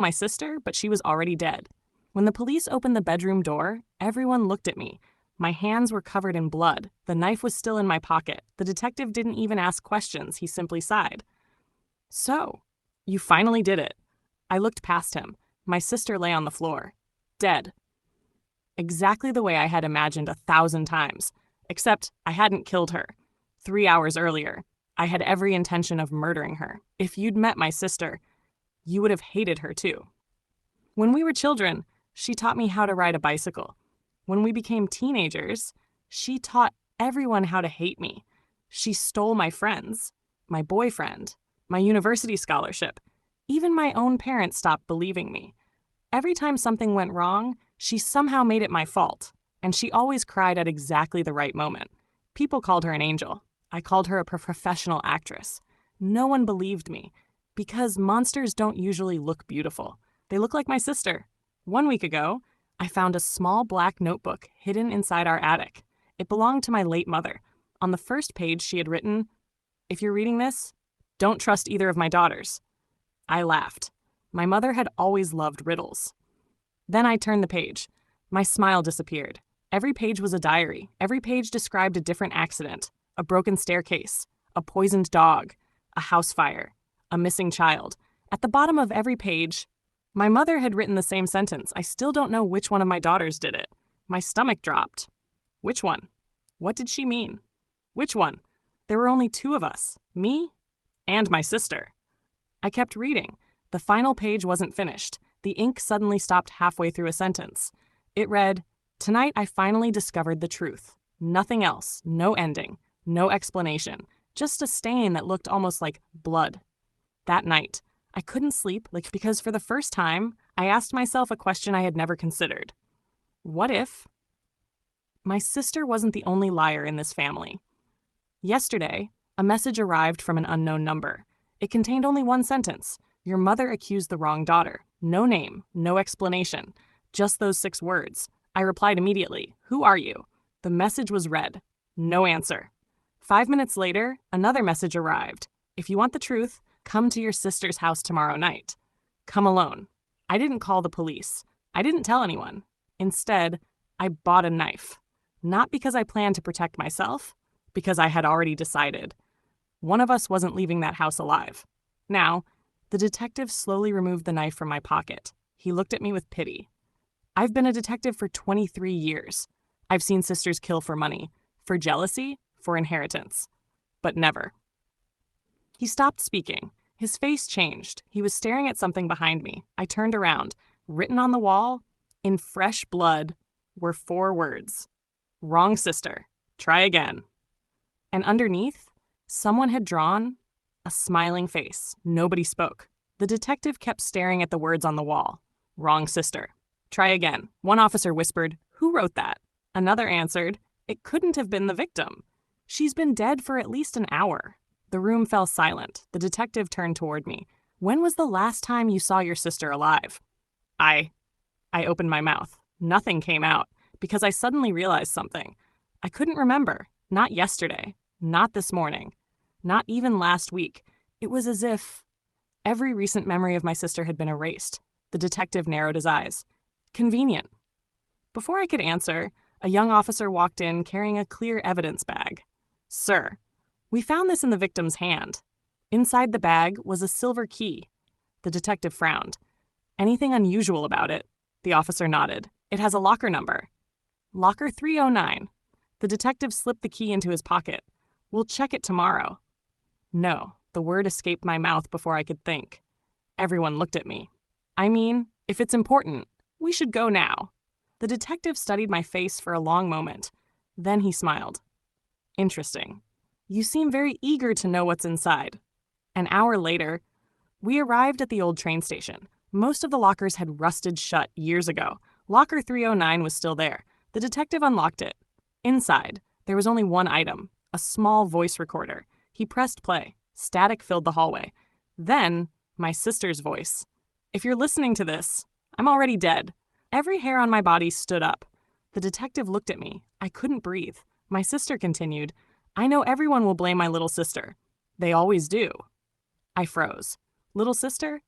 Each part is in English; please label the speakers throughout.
Speaker 1: my sister, but she was already dead. When the police opened the bedroom door, everyone looked at me. My hands were covered in blood. The knife was still in my pocket. The detective didn't even ask questions. He simply sighed. So, you finally did it. I looked past him. My sister lay on the floor, dead. Exactly the way I had imagined 1,000 times, except I hadn't killed her. 3 hours earlier, I had every intention of murdering her. If you'd met my sister, you would have hated her too. When we were children, she taught me how to ride a bicycle. When we became teenagers, she taught everyone how to hate me. She stole my friends, my boyfriend, my university scholarship. Even my own parents stopped believing me. Every time something went wrong, she somehow made it my fault, and she always cried at exactly the right moment. People called her an angel. I called her a professional actress. No one believed me, because monsters don't usually look beautiful. They look like my sister. 1 week ago, I found a small black notebook hidden inside our attic. It belonged to my late mother. On the first page, she had written, "If you're reading this, don't trust either of my daughters." I laughed. My mother had always loved riddles. Then I turned the page. My smile disappeared. Every page was a diary. Every page described a different accident, a broken staircase, a poisoned dog, a house fire, a missing child. At the bottom of every page, my mother had written the same sentence. I still don't know which one of my daughters did it. My stomach dropped. Which one? What did she mean? Which one? There were only 2 of us, me and my sister. I kept reading. The final page wasn't finished. The ink suddenly stopped halfway through a sentence. It read, "Tonight I finally discovered the truth. Nothing else, no ending, no explanation, just a stain that looked almost like blood." That night, I couldn't sleep because for the first time, I asked myself a question I had never considered. What if my sister wasn't the only liar in this family? Yesterday, a message arrived from an unknown number. It contained only one sentence. Your mother accused the wrong daughter. No name, no explanation. Just those 6 words. I replied immediately, "Who are you?" The message was read. No answer. 5 minutes later, another message arrived. "If you want the truth, come to your sister's house tomorrow night. Come alone." I didn't call the police. I didn't tell anyone. Instead, I bought a knife. Not because I planned to protect myself, because I had already decided. One of us wasn't leaving that house alive. Now, the detective slowly removed the knife from my pocket. He looked at me with pity. I've been a detective for 23 years. I've seen sisters kill for money, for jealousy, for inheritance. But never. He stopped speaking. His face changed. He was staring at something behind me. I turned around. Written on the wall, in fresh blood, were 4 words. "Wrong sister. Try again." And underneath, someone had drawn a smiling face. Nobody spoke. The detective kept staring at the words on the wall. "Wrong sister. Try again." One officer whispered, "Who wrote that?" Another answered, "It couldn't have been the victim. She's been dead for at least an hour." The room fell silent. The detective turned toward me. "When was the last time you saw your sister alive?" I opened my mouth. Nothing came out, because I suddenly realized something. I couldn't remember. Not yesterday. Not this morning. Not even last week. It was as if every recent memory of my sister had been erased. The detective narrowed his eyes. "Convenient." Before I could answer, a young officer walked in carrying a clear evidence bag. "Sir, we found this in the victim's hand." Inside the bag was a silver key. The detective frowned. "Anything unusual about it?" The officer nodded. "It has a locker number." "Locker 309. The detective slipped the key into his pocket. "We'll check it tomorrow." No, the word escaped my mouth before I could think. Everyone looked at me. "I mean, if it's important, we should go now." The detective studied my face for a long moment. Then he smiled. "Interesting. You seem very eager to know what's inside." An hour later, we arrived at the old train station. Most of the lockers had rusted shut years ago. Locker 309 was still there. The detective unlocked it. Inside, there was only one item, a small voice recorder. He pressed play. Static filled the hallway. Then, my sister's voice. "If you're listening to this, I'm already dead." Every hair on my body stood up. The detective looked at me. I couldn't breathe. My sister continued, "I know everyone will blame my little sister. They always do." I froze. Little sister?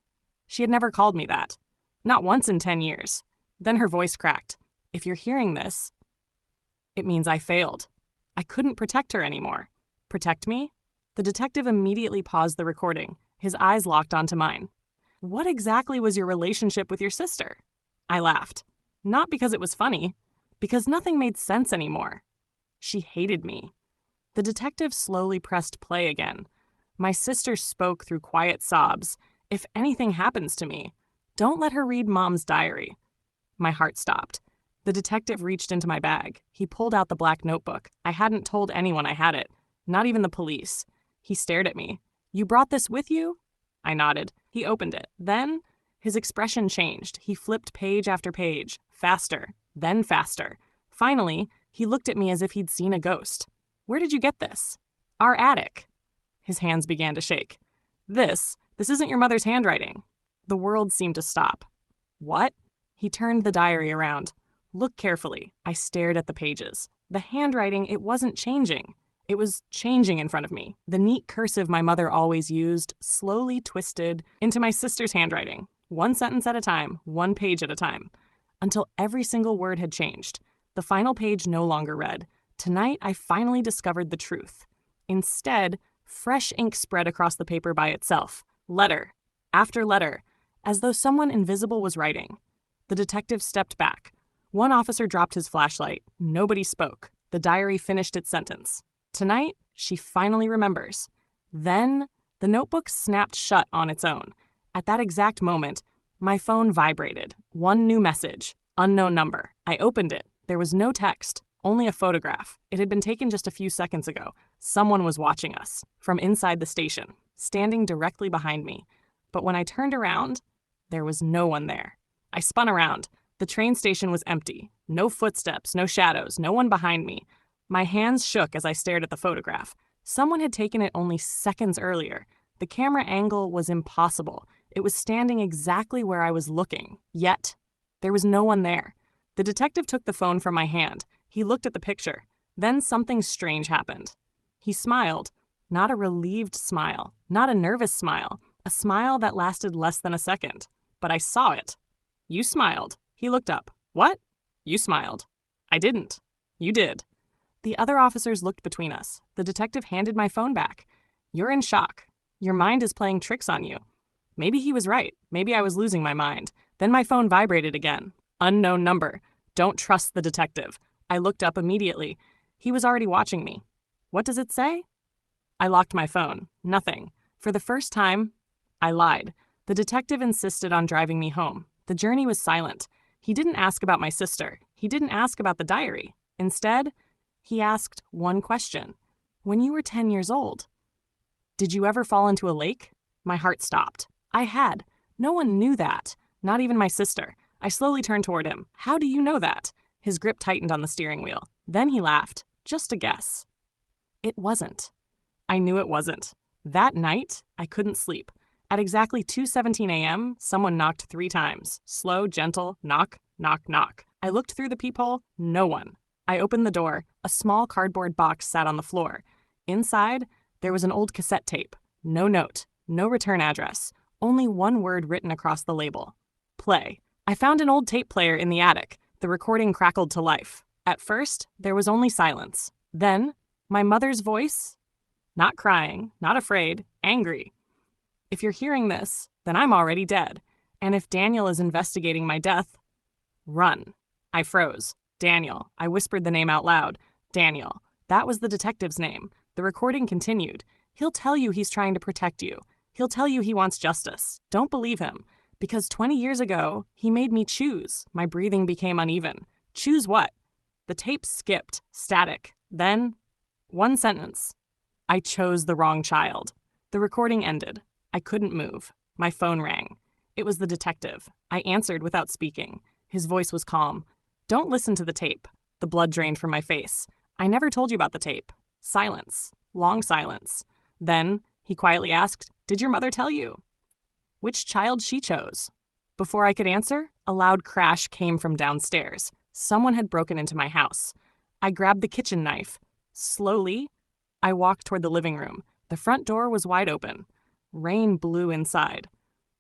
Speaker 1: She had never called me that. Not once in 10 years. Then her voice cracked. If you're hearing this, it means I failed. I couldn't protect her anymore. Protect me? The detective immediately paused the recording, his eyes locked onto mine. What exactly was your relationship with your sister? I laughed. Not because it was funny, because nothing made sense anymore. She hated me. The detective slowly pressed play again. My sister spoke through quiet sobs. If anything happens to me, don't let her read Mom's diary. My heart stopped. The detective reached into my bag. He pulled out the black notebook. I hadn't told anyone I had it, not even the police. He stared at me. You brought this with you? I nodded. He opened it. Then, his expression changed. He flipped page after page, faster, then faster. Finally, he looked at me as if he'd seen a ghost. Where did you get this? Our attic. His hands began to shake. This isn't your mother's handwriting. The world seemed to stop. What? He turned the diary around. Look carefully. I stared at the pages. The handwriting, it wasn't changing. It was changing in front of me. The neat cursive my mother always used slowly twisted into my sister's handwriting, one sentence at a time, one page at a time, until every single word had changed. The final page no longer read, "Tonight I finally discovered the truth." Instead, fresh ink spread across the paper by itself, letter after letter, as though someone invisible was writing. The detective stepped back. One officer dropped his flashlight. Nobody spoke. The diary finished its sentence. Tonight, she finally remembers. Then, the notebook snapped shut on its own. At that exact moment, my phone vibrated. One new message. Unknown number. I opened it. There was no text, only a photograph. It had been taken just a few seconds ago. Someone was watching us, from inside the station, standing directly behind me. But when I turned around, there was no one there. I spun around. The train station was empty. No footsteps, no shadows, no one behind me. My hands shook as I stared at the photograph. Someone had taken it only seconds earlier. The camera angle was impossible. It was standing exactly where I was looking. Yet, there was no one there. The detective took the phone from my hand. He looked at the picture. Then something strange happened. He smiled. Not a relieved smile, not a nervous smile, a smile that lasted less than a second. But I saw it. You smiled. He looked up. What? You smiled. I didn't. You did. The other officers looked between us. The detective handed my phone back. You're in shock. Your mind is playing tricks on you. Maybe he was right. Maybe I was losing my mind. Then my phone vibrated again. Unknown number. Don't trust the detective. I looked up immediately. He was already watching me. What does it say? I locked my phone. Nothing. For the first time, I lied. The detective insisted on driving me home. The journey was silent. He didn't ask about my sister. He didn't ask about the diary. Instead, he asked one question. When you were 10 years old, did you ever fall into a lake? My heart stopped. I had. No one knew that. Not even my sister. I slowly turned toward him. How do you know that? His grip tightened on the steering wheel. Then he laughed. Just a guess. It wasn't. I knew it wasn't. That night, I couldn't sleep. At exactly 2:17 a.m., someone knocked 3 times. Slow, gentle, knock, knock, knock. I looked through the peephole. No one. I opened the door. A small cardboard box sat on the floor. Inside, there was an old cassette tape. No note, no return address, only one word written across the label. Play. I found an old tape player in the attic. The recording crackled to life. At first, there was only silence. Then, my mother's voice. Not crying, not afraid, angry. If you're hearing this, then I'm already dead. And if Daniel is investigating my death, run. I froze. Daniel. I whispered the name out loud. Daniel. That was the detective's name. The recording continued. He'll tell you he's trying to protect you. He'll tell you he wants justice. Don't believe him. Because 20 years ago, he made me choose. My breathing became uneven. Choose what? The tape skipped. Static. Then, one sentence. I chose the wrong child. The recording ended. I couldn't move. My phone rang. It was the detective. I answered without speaking. His voice was calm. Don't listen to the tape. The blood drained from my face. I never told you about the tape. Silence. Long silence. Then, he quietly asked, Did your mother tell you? Which child she chose? Before I could answer, a loud crash came from downstairs. Someone had broken into my house. I grabbed the kitchen knife. Slowly, I walked toward the living room. The front door was wide open. Rain blew inside.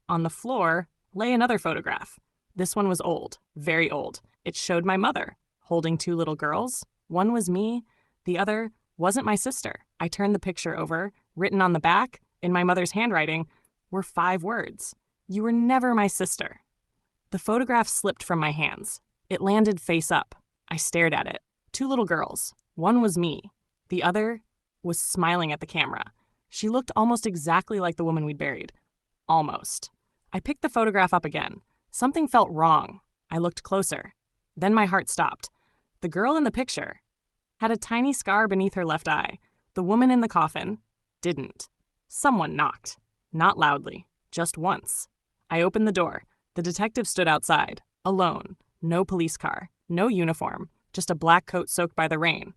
Speaker 1: On the floor lay another photograph. This one was old, very old. It showed my mother, holding two little girls. One was me, the other wasn't my sister. I turned the picture over. Written on the back, in my mother's handwriting, were 5 words. You were never my sister. The photograph slipped from my hands. It landed face up. I stared at it. 2 little girls. One was me. The other was smiling at the camera. She looked almost exactly like the woman we'd buried. Almost. I picked the photograph up again. Something felt wrong. I looked closer. Then my heart stopped. The girl in the picture had a tiny scar beneath her left eye. The woman in the coffin didn't. Someone knocked. Not loudly. Just once. I opened the door. The detective stood outside. Alone. No police car. No uniform. Just a black coat soaked by the rain.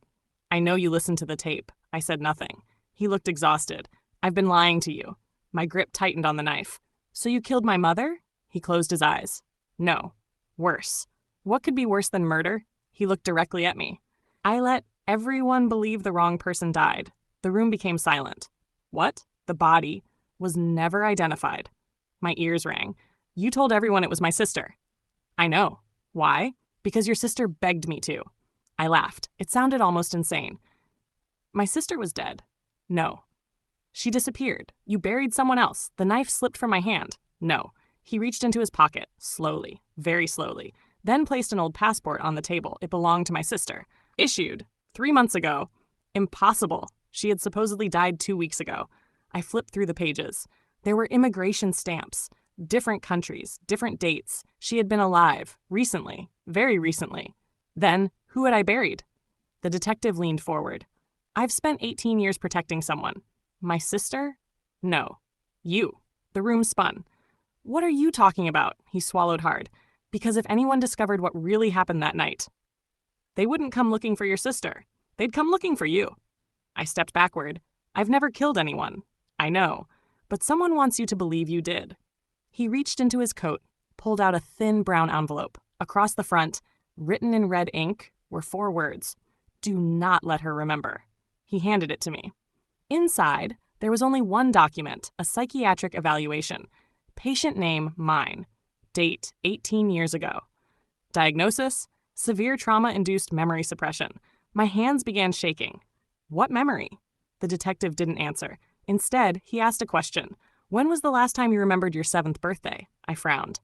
Speaker 1: I know you listened to the tape. I said nothing. He looked exhausted. I've been lying to you. My grip tightened on the knife. So you killed my mother? He closed his eyes. No. Worse. What could be worse than murder? He looked directly at me. I let everyone believe the wrong person died. The room became silent. What? The body was never identified. My ears rang. You told everyone it was my sister. I know. Why? Because your sister begged me to. I laughed. It sounded almost insane. My sister was dead. No. She disappeared. You buried someone else. The knife slipped from my hand. No. He reached into his pocket, slowly, very slowly, then placed an old passport on the table. It belonged to my sister. Issued 3 months ago. Impossible. She had supposedly died 2 weeks ago. I flipped through the pages. There were immigration stamps. Different countries, different dates. She had been alive. Recently. Very recently. Then, who had I buried? The detective leaned forward. I've spent 18 years protecting someone. My sister? No. You. The room spun. What are you talking about? He swallowed hard. Because if anyone discovered what really happened that night, they wouldn't come looking for your sister. They'd come looking for you. I stepped backward. I've never killed anyone. I know. But someone wants you to believe you did. He reached into his coat, pulled out a thin brown envelope. Across the front, written in red ink, were 4 words. Do not let her remember. He handed it to me. Inside, there was only one document, a psychiatric evaluation. Patient name, mine. Date, 18 years ago. Diagnosis, severe trauma-induced memory suppression. My hands began shaking. What memory? The detective didn't answer. Instead, he asked a question. When was the last time you remembered your 7th birthday? I frowned.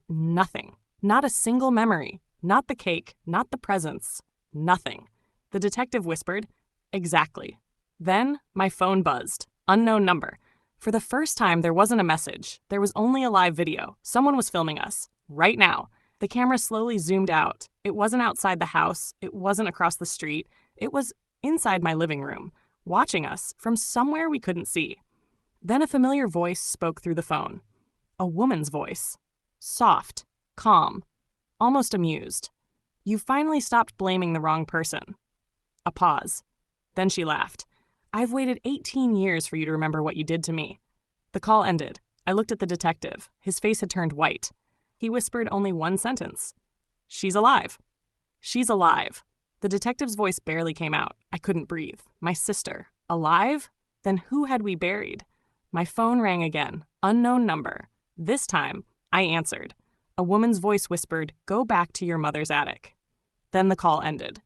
Speaker 1: Nothing. Not a single memory. Not the cake, not the presents. Nothing. The detective whispered, exactly. Then, my phone buzzed. Unknown number. For the first time, there wasn't a message. There was only a live video. Someone was filming us. Right now. The camera slowly zoomed out. It wasn't outside the house. It wasn't across the street. It was inside my living room, watching us from somewhere we couldn't see. Then a familiar voice spoke through the phone. A woman's voice. Soft, calm, almost amused. You finally stopped blaming the wrong person. A pause. Then she laughed. I've waited 18 years for you to remember what you did to me. The call ended. I looked at the detective. His face had turned white. He whispered only one sentence. She's alive. She's alive. The detective's voice barely came out. I couldn't breathe. My sister. Alive? Then who had we buried? My phone rang again. Unknown number. This time, I answered. A woman's voice whispered, go back to your mother's attic. Then the call ended.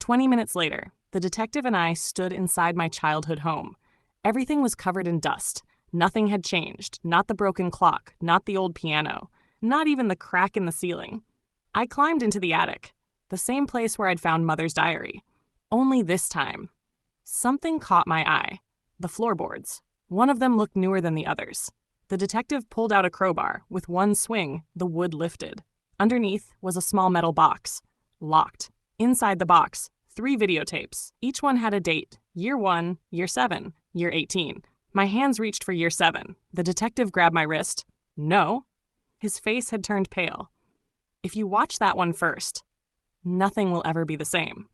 Speaker 1: 20 minutes later, the detective and I stood inside my childhood home. Everything was covered in dust. Nothing had changed. Not the broken clock, not the old piano, not even the crack in the ceiling. I climbed into the attic, the same place where I'd found Mother's diary. Only this time, something caught my eye. The floorboards. One of them looked newer than the others. The detective pulled out a crowbar. With one swing, the wood lifted. Underneath was a small metal box. Locked. Inside the box, 3 videotapes. Each one had a date. Year 1, Year 7, Year 18. My hands reached for Year 7. The detective grabbed my wrist. No. His face had turned pale. If you watch that one first, nothing will ever be the same.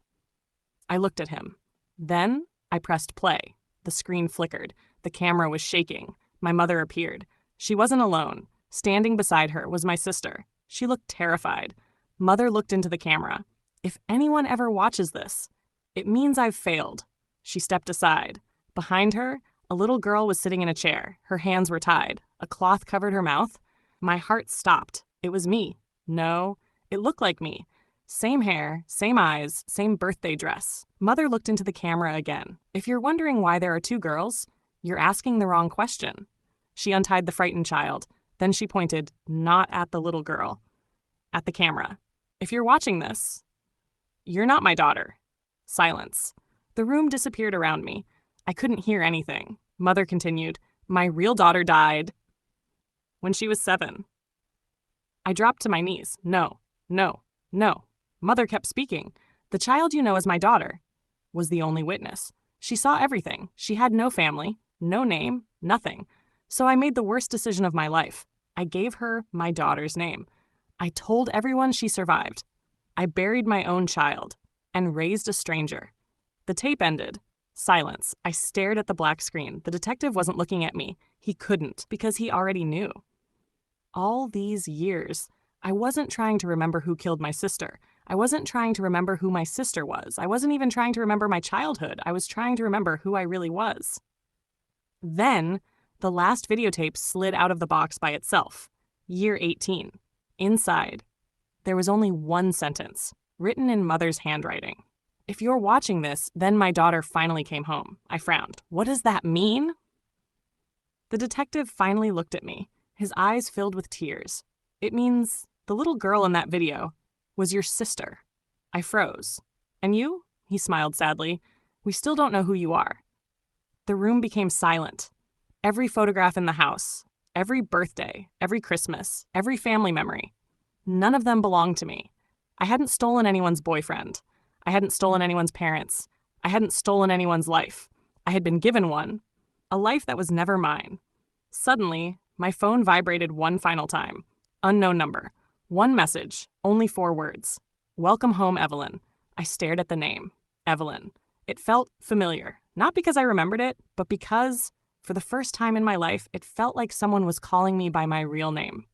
Speaker 1: I looked at him. Then I pressed play. The screen flickered. The camera was shaking. My mother appeared. She wasn't alone. Standing beside her was my sister. She looked terrified. Mother looked into the camera. If anyone ever watches this, it means I've failed. She stepped aside. Behind her, a little girl was sitting in a chair. Her hands were tied. A cloth covered her mouth. My heart stopped. It was me. No, it looked like me. Same hair, same eyes, same birthday dress. Mother looked into the camera again. If you're wondering why there are two girls, you're asking the wrong question. She untied the frightened child. Then she pointed, not at the little girl, at the camera. If you're watching this, you're not my daughter. Silence. The room disappeared around me. I couldn't hear anything. Mother continued, my real daughter died when she was 7. I dropped to my knees. No, no, no. Mother kept speaking. The child you know as my daughter was the only witness. She saw everything. She had no family, no name, nothing. So I made the worst decision of my life. I gave her my daughter's name. I told everyone she survived. I buried my own child and raised a stranger. The tape ended. Silence. I stared at the black screen. The detective wasn't looking at me. He couldn't, because he already knew. All these years, I wasn't trying to remember who killed my sister. I wasn't trying to remember who my sister was. I wasn't even trying to remember my childhood. I was trying to remember who I really was. Then, the last videotape slid out of the box by itself. Year 18. Inside, there was only one sentence, written in Mother's handwriting. If you're watching this, then my daughter finally came home. I frowned. What does that mean? The detective finally looked at me, his eyes filled with tears. It means the little girl in that video was your sister. I froze. And you? He smiled sadly. We still don't know who you are. The room became silent. Every photograph in the house, every birthday, every Christmas, every family memory. None of them belonged to me. I hadn't stolen anyone's boyfriend. I hadn't stolen anyone's parents. I hadn't stolen anyone's life. I had been given one, a life that was never mine. Suddenly, my phone vibrated one final time. Unknown number. One message, only 4 words. Welcome home, Evelyn. I stared at the name, Evelyn. It felt familiar, not because I remembered it, but because, for the first time in my life, it felt like someone was calling me by my real name.